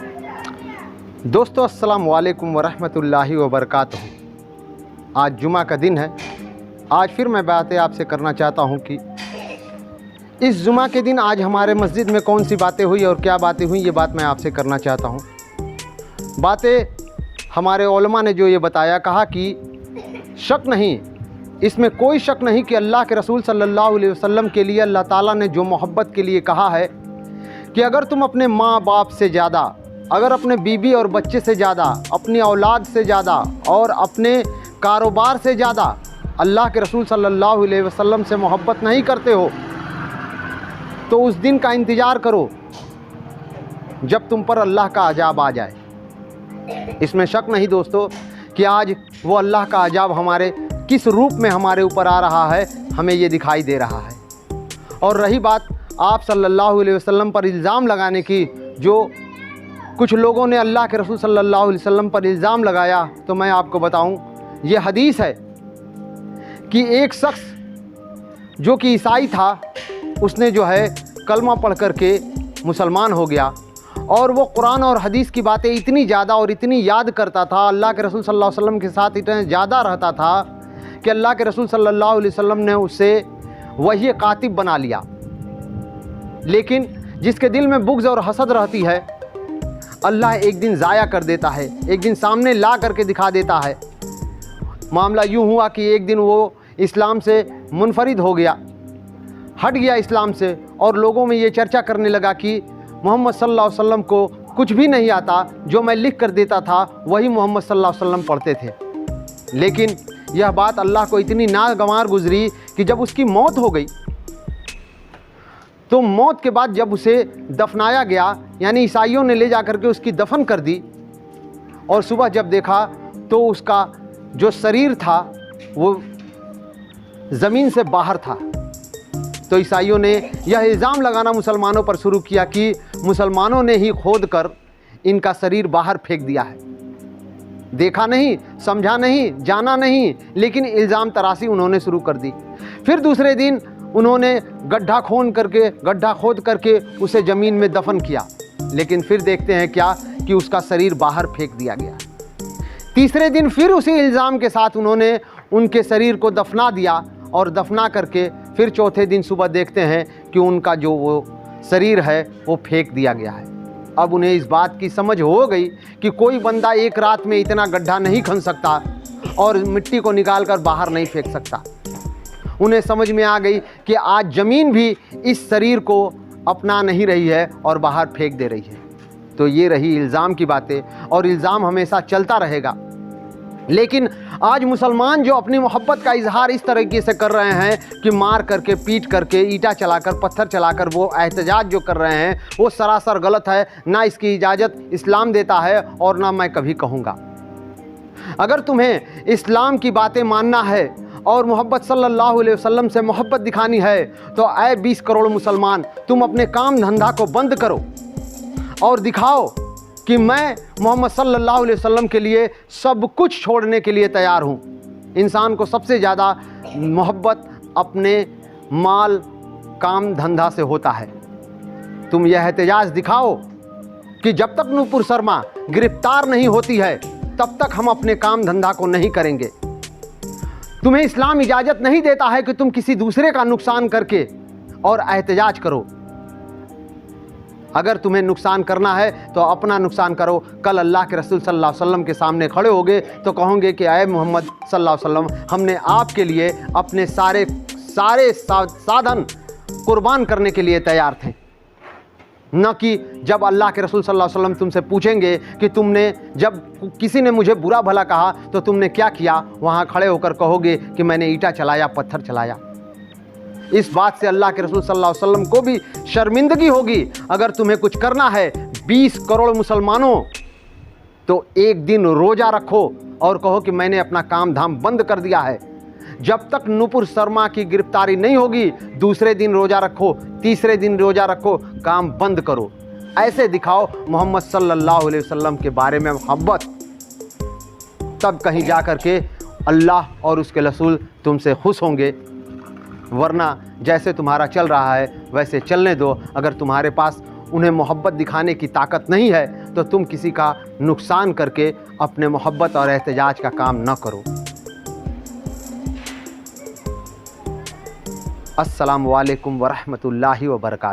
दोस्तों अस्सलाम वालेकुम वरहमतुल्लाहि वबरकातुहू। आज जुमा का दिन है। आज फिर मैं बातें आपसे करना चाहता हूँ कि इस जुमा के दिन आज हमारे मस्जिद में कौन सी बातें हुई और क्या बातें हुई, ये बात मैं आपसे करना चाहता हूँ। बातें हमारे उलमा ने जो ये बताया, कहा कि शक नहीं, इसमें कोई शक नहीं कि अल्लाह के रसूल सल्लल्लाहु अलैहि वसल्लम के लिए अल्लाह ताला ने जो मोहब्बत के लिए कहा है कि अगर तुम अपने माँ बाप से ज़्यादा, अगर अपने बीवी और बच्चे से ज़्यादा, अपनी औलाद से ज़्यादा और अपने कारोबार से ज़्यादा अल्लाह के रसूल सल्लल्लाहु अलैहि वसल्लम से मोहब्बत नहीं करते हो तो उस दिन का इंतज़ार करो जब तुम पर अल्लाह का अजाब आ जाए। इसमें शक नहीं दोस्तों कि आज वो अल्लाह का अजाब हमारे किस रूप में हमारे ऊपर आ रहा है, हमें ये दिखाई दे रहा है। और रही बात आप सल्लल्लाहु अलैहि वसल्लम पर इल्ज़ाम लगाने की, जो कुछ लोगों ने अल्लाह के रसूल सल्लल्लाहु अलैहि वसल्लम पर इल्ज़ाम लगाया, तो मैं आपको बताऊं, ये हदीस है कि एक शख्स जो कि ईसाई था, उसने जो है कलमा पढ़ कर के मुसलमान हो गया और वो कुरान और हदीस की बातें इतनी ज़्यादा और इतनी याद करता था, अल्लाह के रसूल सल्लल्लाहु अलैहि वसल्लम के साथ इतना ज़्यादा रहता था कि अल्लाह के रसूल सल्लल्लाहु अलैहि वसल्लम ने उसे वही कातिब बना लिया। लेकिन जिसके दिल में बुग़्ज़ और हसद रहती है, अल्लाह एक दिन ज़ाया कर देता है, एक दिन सामने ला करके दिखा देता है। मामला यूँ हुआ कि एक दिन वो इस्लाम से मुनफरिद हो गया, हट गया इस्लाम से, और लोगों में ये चर्चा करने लगा कि मोहम्मद सल्लल्लाहु अलैहि वसल्लम को कुछ भी नहीं आता, जो मैं लिख कर देता था वही मोहम्मद सल्लल्लाहु अलैहि वसल्लम पढ़ते थे। लेकिन यह बात अल्लाह को इतनी नागवार गुजरी कि जब उसकी मौत हो गई, तो मौत के बाद जब उसे दफनाया गया, यानी ईसाइयों ने ले जा कर के उसकी दफन कर दी, और सुबह जब देखा तो उसका जो शरीर था वो ज़मीन से बाहर था। तो ईसाइयों ने यह इल्ज़ाम लगाना मुसलमानों पर शुरू किया कि मुसलमानों ने ही खोद कर इनका शरीर बाहर फेंक दिया है। देखा नहीं, समझा नहीं, जाना नहीं, लेकिन इल्ज़ाम तराशी उन्होंने शुरू कर दी। फिर दूसरे दिन उन्होंने गड्ढा खोद करके उसे ज़मीन में दफन किया, लेकिन फिर देखते हैं क्या कि उसका शरीर बाहर फेंक दिया गया। तीसरे दिन फिर उसी इल्ज़ाम के साथ उन्होंने उनके शरीर को दफना दिया, और दफना करके फिर चौथे दिन सुबह देखते हैं कि उनका जो वो शरीर है वो फेंक दिया गया है। अब उन्हें इस बात की समझ हो गई कि कोई बंदा एक रात में इतना गड्ढा नहीं खन सकता और मिट्टी को निकाल कर बाहर नहीं फेंक सकता। उन्हें समझ में आ गई कि आज ज़मीन भी इस शरीर को अपना नहीं रही है और बाहर फेंक दे रही है। तो ये रही इल्ज़ाम की बातें, और इल्ज़ाम हमेशा चलता रहेगा। लेकिन आज मुसलमान जो अपनी मोहब्बत का इजहार इस तरीके से कर रहे हैं कि मार करके, पीट करके, ईंटा चलाकर, पत्थर चलाकर वो एहतजाज जो कर रहे हैं, वो सरासर गलत है। ना इसकी इजाज़त इस्लाम देता है और ना मैं कभी कहूँगा। अगर तुम्हें इस्लाम की बातें मानना है और मोहब्बत सल्लल्लाहु अलैहि वसल्लम से मोहब्बत दिखानी है, तो ऐ 20 करोड़ मुसलमान, तुम अपने काम धंधा को बंद करो और दिखाओ कि मैं मोहम्मद सल्लल्लाहु अलैहि वसल्लम के लिए सब कुछ छोड़ने के लिए तैयार हूँ। इंसान को सबसे ज़्यादा मोहब्बत अपने माल, काम धंधा से होता है। तुम यह एहतजाज दिखाओ कि जब तक नूपुर शर्मा गिरफ्तार नहीं होती है तब तक हम अपने काम धंधा को नहीं करेंगे। तुम्हें इस्लाम इजाज़त नहीं देता है कि तुम किसी दूसरे का नुकसान करके और एहतजाज करो। अगर तुम्हें नुकसान करना है तो अपना नुकसान करो। कल अल्लाह के रसूल सल्लल्लाहु अलैहि वसल्लम के सामने खड़े होगे तो कहोगे कि आए मोहम्मद सल्लल्लाहु अलैहि वसल्लम, हमने आपके लिए अपने सारे साधन कुर्बान करने के लिए तैयार थे। न कि जब अल्लाह के रसूल सल्लल्लाहु अलैहि वसल्लम तुमसे पूछेंगे कि तुमने, जब किसी ने मुझे बुरा भला कहा तो तुमने क्या किया, वहाँ खड़े होकर कहोगे कि मैंने ईंटा चलाया, पत्थर चलाया। इस बात से अल्लाह के रसूल सल्लल्लाहु अलैहि वसल्लम को भी शर्मिंदगी होगी। अगर तुम्हें कुछ करना है 20 करोड़ मुसलमानों, तो एक दिन रोज़ा रखो और कहो कि मैंने अपना काम धाम बंद कर दिया है। जब तक नूपुर शर्मा की गिरफ्तारी नहीं होगी, दूसरे दिन रोज़ा रखो, तीसरे दिन रोज़ा रखो, काम बंद करो। ऐसे दिखाओ मोहम्मद सल्लल्लाहु अलैहि वसल्लम के बारे में मोहब्बत, तब कहीं जा कर के अल्लाह और उसके रसूल तुमसे खुश होंगे। वरना जैसे तुम्हारा चल रहा है वैसे चलने दो। अगर तुम्हारे पास उन्हें मोहब्बत दिखाने की ताकत नहीं है तो तुम किसी का नुकसान करके अपने मोहब्बत और एहतजाज का काम न करो। अस्सलामु अलैकुम वरहमतुल्लाहि वबरकातुहू।